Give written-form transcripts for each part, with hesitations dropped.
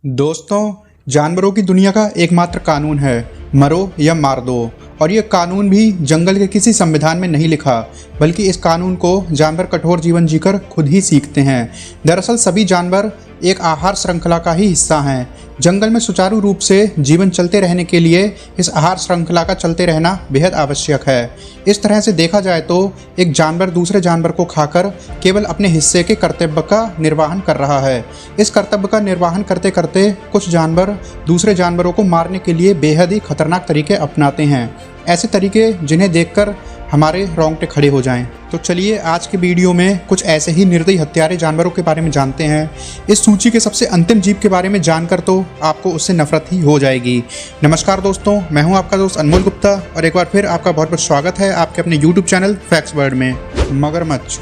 दोस्तों, जानवरों की दुनिया का एकमात्र कानून है मरो या मार दो। और ये कानून भी जंगल के किसी संविधान में नहीं लिखा, बल्कि इस कानून को जानवर कठोर जीवन जीकर खुद ही सीखते हैं। दरअसल सभी जानवर एक आहार श्रृंखला का ही हिस्सा हैं। जंगल में सुचारू रूप से जीवन चलते रहने के लिए इस आहार श्रृंखला का चलते रहना बेहद आवश्यक है। इस तरह से देखा जाए तो एक जानवर दूसरे जानवर को खाकर केवल अपने हिस्से के कर्तव्य का निर्वहन कर रहा है। इस कर्तव्य का निर्वहन करते करते कुछ जानवर दूसरे जानवरों को मारने के लिए बेहद ही खतरनाक तरीके अपनाते हैं, ऐसे तरीके जिन्हें देखकर हमारे रोंगटे खड़े हो जाएं। तो चलिए आज के वीडियो में कुछ ऐसे ही निर्दयी हत्यारे जानवरों के बारे में जानते हैं। इस सूची के सबसे अंतिम जीव के बारे में जानकर तो आपको उससे नफरत ही हो जाएगी। नमस्कार दोस्तों, मैं हूं आपका दोस्त अनमोल गुप्ता और एक बार फिर आपका बहुत बहुत स्वागत है आपके अपने यूट्यूब चैनल फैक्ट्स वर्ल्ड में। मगरमच्छ।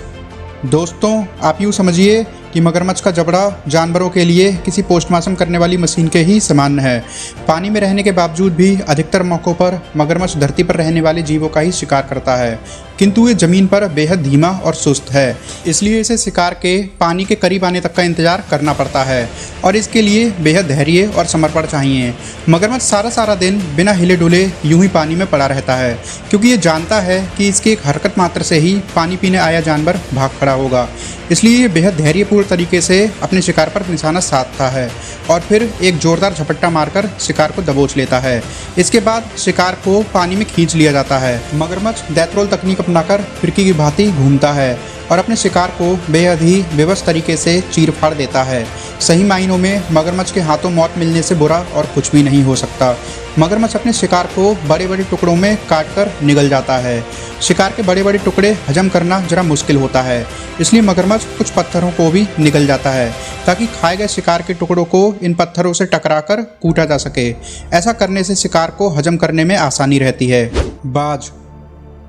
दोस्तों, आप यूँ समझिए कि मगरमच्छ का जबड़ा जानवरों के लिए किसी पोस्टमार्टम करने वाली मशीन के ही समान है। पानी में रहने के बावजूद भी अधिकतर मौक़ों पर मगरमच्छ धरती पर रहने वाले जीवों का ही शिकार करता है, किंतु ये ज़मीन पर बेहद धीमा और सुस्त है। इसलिए इसे शिकार के पानी के करीब आने तक का इंतजार करना पड़ता है और इसके लिए बेहद धैर्य और समर्पण चाहिए। मगरमच्छ सारा दिन बिना हिले डुले यूं ही पानी में पड़ा रहता है, क्योंकि ये जानता है कि इसकी एक हरकत मात्र से ही पानी पीने आया जानवर भाग खड़ा होगा। इसलिए ये बेहद धैर्यपूर्ण तरीके से अपने शिकार पर निशाना साधता है और फिर एक जोरदार झपट्टा मारकर शिकार को दबोच लेता है। इसके बाद शिकार को पानी में खींच लिया जाता है। मगरमच्छ डेथ रोल तकनीक अपनाकर फिरकी की भांति घूमता है और अपने शिकार को बेहद ही बेबस तरीके से चीर फाड़ देता है। सही मायनों में मगरमच्छ के हाथों मौत मिलने से बुरा और कुछ भी नहीं हो सकता। मगरमच्छ अपने शिकार को बड़े बड़े टुकड़ों में काटकर निगल जाता है। शिकार के बड़े बड़े टुकड़े हजम करना जरा मुश्किल होता है, इसलिए मगरमच्छ कुछ पत्थरों को भी निगल जाता है ताकि खाए गए शिकार के टुकड़ों को इन पत्थरों से टकराकर कूटा जा सके। ऐसा करने से शिकार को हजम करने में आसानी रहती है। बाज।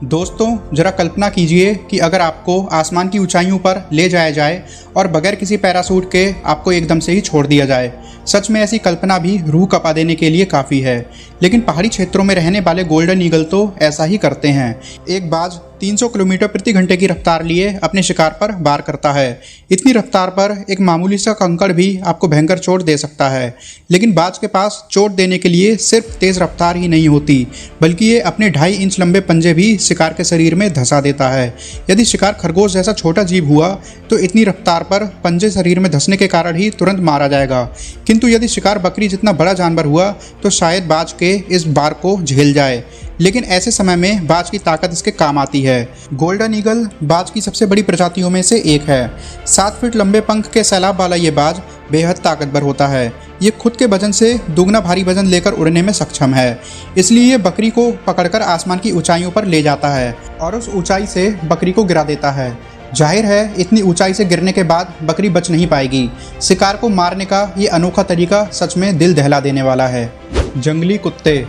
दोस्तों, जरा कल्पना कीजिए कि अगर आपको आसमान की ऊंचाइयों पर ले जाया जाए और बगैर किसी पैराशूट के आपको एकदम से ही छोड़ दिया जाए। सच में ऐसी कल्पना भी रूह कपा देने के लिए काफ़ी है, लेकिन पहाड़ी क्षेत्रों में रहने वाले गोल्डन ईगल तो ऐसा ही करते हैं। एक बाज 300 किलोमीटर प्रति घंटे की रफ्तार लिए अपने शिकार पर वार करता है। इतनी रफ्तार पर एक मामूली सा कंकड़ भी आपको भयंकर चोट दे सकता है, लेकिन बाज के पास चोट देने के लिए सिर्फ तेज़ रफ्तार ही नहीं होती, बल्कि ये अपने 2.5 इंच लंबे पंजे भी शिकार के शरीर में धंसा देता है। यदि शिकार खरगोश जैसा छोटा जीव हुआ तो इतनी रफ्तार पर पंजे शरीर में धंसने के कारण ही तुरंत मारा जाएगा, किंतु यदि शिकार बकरी जितना बड़ा जानवर हुआ तो शायद बाज के इस बार को झेल जाए। लेकिन ऐसे समय में बाज की ताकत इसके काम आती है। गोल्डन ईगल बाज की सबसे बड़ी प्रजातियों में से एक है। 7 फीट लंबे पंख के सैलाब वाला ये बाज बेहद ताकतवर होता है। ये खुद के वजन से दुगना भारी वजन लेकर उड़ने में सक्षम है। इसलिए ये बकरी को पकड़कर आसमान की ऊंचाइयों पर ले जाता है और उस ऊंचाई से बकरी को गिरा देता है। जाहिर है इतनी ऊंचाई से गिरने के बाद बकरी बच नहीं पाएगी। शिकार को मारने का ये अनोखा तरीका सच में दिल दहला देने वाला है। जंगली कुत्ते।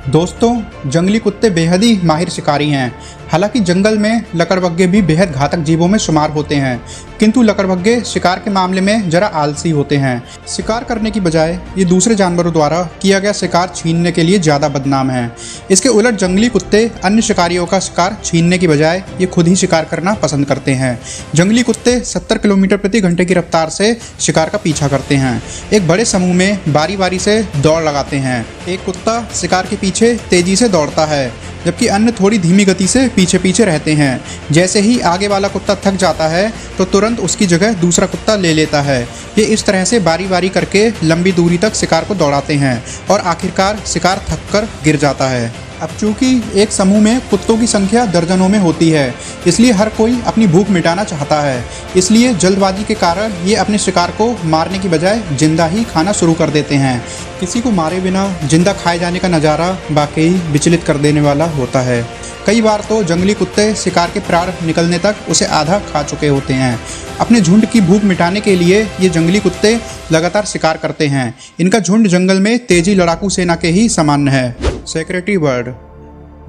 दोस्तों, जंगली कुत्ते बेहद ही माहिर शिकारी हैं। हालांकि जंगल में लकड़बग्घे भी बेहद घातक जीवों में शुमार होते हैं, किंतु लकड़बग्घे शिकार के मामले में जरा आलसी होते हैं। शिकार करने की बजाय ये दूसरे जानवरों द्वारा किया गया शिकार छीनने के लिए ज़्यादा बदनाम हैं। इसके उलट जंगली कुत्ते अन्य शिकारियों का शिकार छीनने की बजाय ये खुद ही शिकार करना पसंद करते हैं। जंगली कुत्ते 70 किलोमीटर प्रति घंटे की रफ्तार से शिकार का पीछा करते हैं। एक बड़े समूह में बारी बारी से दौड़ लगाते हैं। एक कुत्ता शिकार के पीछे तेजी से दौड़ता है, जबकि अन्य थोड़ी धीमी गति से पीछे पीछे रहते हैं। जैसे ही आगे वाला कुत्ता थक जाता है तो तुरंत उसकी जगह दूसरा कुत्ता ले लेता है। ये इस तरह से बारी बारी करके लंबी दूरी तक शिकार को दौड़ाते हैं और आखिरकार शिकार थककर गिर जाता है। अब चूंकि एक समूह में कुत्तों की संख्या दर्जनों में होती है, इसलिए हर कोई अपनी भूख मिटाना चाहता है। इसलिए जल्दबाजी के कारण ये अपने शिकार को मारने की बजाय जिंदा ही खाना शुरू कर देते हैं। किसी को मारे बिना जिंदा खाए जाने का नज़ारा वाकई विचलित कर देने वाला होता है। कई बार तो जंगली कुत्ते शिकार के प्राण निकलने तक उसे आधा खा चुके होते हैं। अपने झुंड की भूख मिटाने के लिए ये जंगली कुत्ते लगातार शिकार करते हैं। इनका झुंड जंगल में तेजी लड़ाकू सेना के ही समान है। Secretary bird.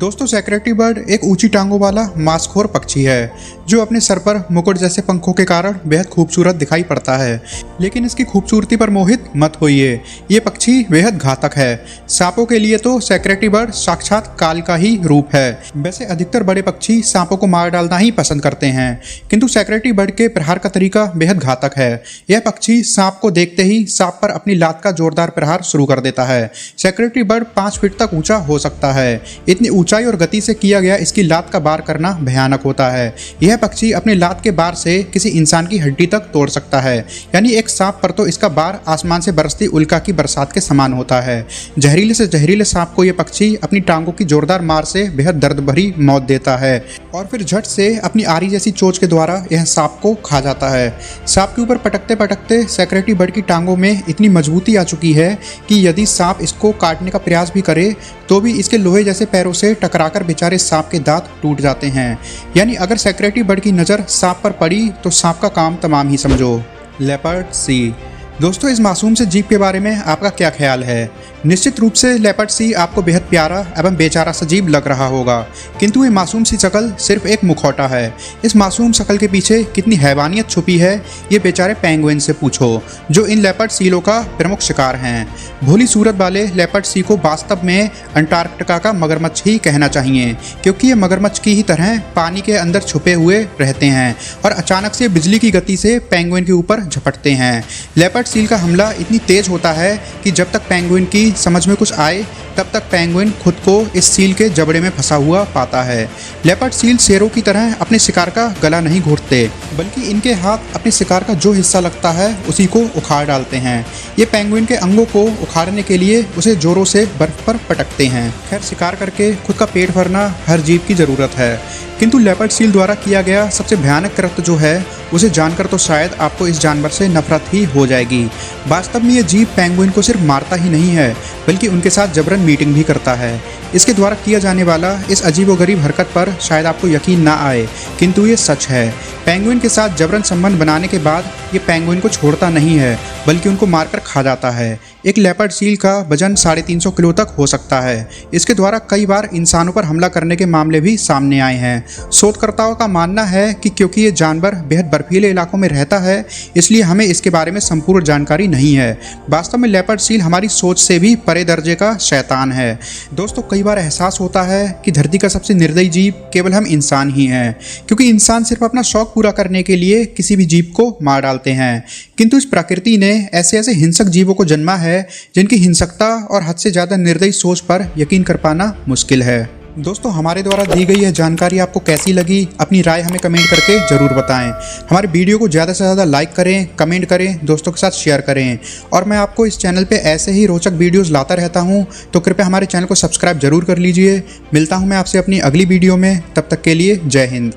दोस्तों सेक्रेटरी बर्ड एक ऊंची टांगों वाला मांसखोर पक्षी है जो अपने सर पर मुकुट जैसे पंखों के कारण बेहद खूबसूरत दिखाई पड़ता है। लेकिन इसकी खूबसूरती पर मोहित मत होइए, ये पक्षी बेहद घातक है। सांपों के लिए तो सेक्रेटरी बर्ड साक्षात काल का ही रूप है। वैसे अधिकतर बड़े पक्षी सांपों को मार डालना ही पसंद करते हैं, किंतु सेक्रेटरी बर्ड के प्रहार का तरीका बेहद घातक है। यह पक्षी सांप को देखते ही सांप पर अपनी लात का जोरदार प्रहार शुरू कर देता है। सेक्रेटरी बर्ड 5 फीट तक ऊंचा हो सकता है। इतनी ऊंचाई और गति से किया गया इसकी लात का बार करना भयानक होता है। यह पक्षी अपने लात के बार से किसी इंसान की हड्डी तक तोड़ सकता है, यानी एक सांप पर तो इसका बार आसमान से बरसती उल्का की बरसात के समान होता है। जहरीले से जहरीले सांप को यह पक्षी अपनी टांगों की जोरदार मार से बेहद दर्द भरी मौत देता है और फिर झट से अपनी आरी जैसी चोंच के द्वारा यह सांप को खा जाता है। सांप के ऊपर पटकते पटकते सेक्रेटरी बर्ड की टांगों में इतनी मजबूती आ चुकी है कि यदि सांप इसको काटने का प्रयास भी करे तो भी इसके लोहे जैसे पैरों से टकराकर बेचारे सांप के दांत टूट जाते हैं। यानी अगर सेक्रेटरी बर्ड की नज़र सांप पर पड़ी तो सांप का काम तमाम ही समझो। लेपर्ड सी। दोस्तों इस मासूम से जीव के बारे में आपका क्या ख्याल है? निश्चित रूप से लेपर्ड सी आपको बेहद प्यारा एवं बेचारा सा जीव लग रहा होगा, किंतु ये मासूम सी शक्ल सिर्फ एक मुखौटा है। इस मासूम शक्ल के पीछे कितनी हैवानियत छुपी है ये बेचारे पेंगुइन से पूछो, जो इन लेपर्ड सीलों का प्रमुख शिकार हैं। भोली सूरत वाले लेपर्ड सी को वास्तव में अंटार्कटिका का मगरमच्छ ही कहना चाहिए, क्योंकि ये मगरमच्छ की ही तरह पानी के अंदर छुपे हुए रहते हैं और अचानक से बिजली की गति से पेंगुइन के ऊपर झपटते हैं। लेपर्ड सील का हमला इतनी तेज होता है कि जब तक पेंगुइन की समझ में कुछ आए तब तक पेंगुइन खुद को इस सील के जबड़े में फंसा हुआ पाता है। लेपर्ड सील शेरों की तरह अपने शिकार का गला नहीं घोंटते, बल्कि इनके हाथ अपने शिकार का जो हिस्सा लगता है उसी को उखाड़ डालते हैं। ये पेंगुइन के अंगों को उखाड़ने के लिए उसे जोरों से बर्फ पर पटकते हैं। खैर, शिकार करके खुद का पेट भरना हर जीव की ज़रूरत है, किंतु लेपर्ड सील द्वारा किया गया सबसे भयानक कृत्य जो है उसे जानकर तो शायद आपको इस जानवर से नफरत ही हो जाएगी। वास्तव में ये जीव पेंगुइन को सिर्फ मारता ही नहीं है, बल्कि उनके साथ जबरन मीटिंग भी करता है। इसके द्वारा किया जाने वाला इस अजीबोगरीब हरकत पर शायद आपको यकीन ना आए, किंतु ये सच है। पेंगुइन के साथ जबरन संबंध बनाने के बाद ये पेंगुइन को छोड़ता नहीं है, बल्कि उनको मारकर खा जाता है। एक लेपर्ड सील का वजन 350 किलो तक हो सकता है। इसके द्वारा कई बार इंसानों पर हमला करने के मामले भी सामने आए हैं। शोधकर्ताओं का मानना है कि क्योंकि ये जानवर बेहद बर्फीले इलाकों में रहता है, इसलिए हमें इसके बारे में संपूर्ण जानकारी नहीं है। वास्तव में लेपर्ड सील हमारी सोच से भी परे दर्जे का शैतान है। दोस्तों कई बार एहसास होता है कि धरती का सबसे निर्दयी जीव केवल हम इंसान ही हैं, क्योंकि इंसान सिर्फ अपना शौक पूरा करने के लिए किसी भी जीव को मार डालते हैं, किंतु इस प्रकृति ने ऐसे ऐसे हिंसक जीवों को जन्मा है जिनकी हिंसकता और हद से ज़्यादा निर्दयी सोच पर यकीन कर पाना मुश्किल है। दोस्तों हमारे द्वारा दी गई यह जानकारी आपको कैसी लगी, अपनी राय हमें कमेंट करके ज़रूर बताएं। हमारे वीडियो को ज़्यादा से ज़्यादा लाइक करें, कमेंट करें, दोस्तों के साथ शेयर करें और मैं आपको इस चैनल पे ऐसे ही रोचक वीडियोस लाता रहता हूं, तो कृपया हमारे चैनल को सब्सक्राइब जरूर कर लीजिए। मिलता हूं मैं आपसे अपनी अगली वीडियो में, तब तक के लिए जय हिंद।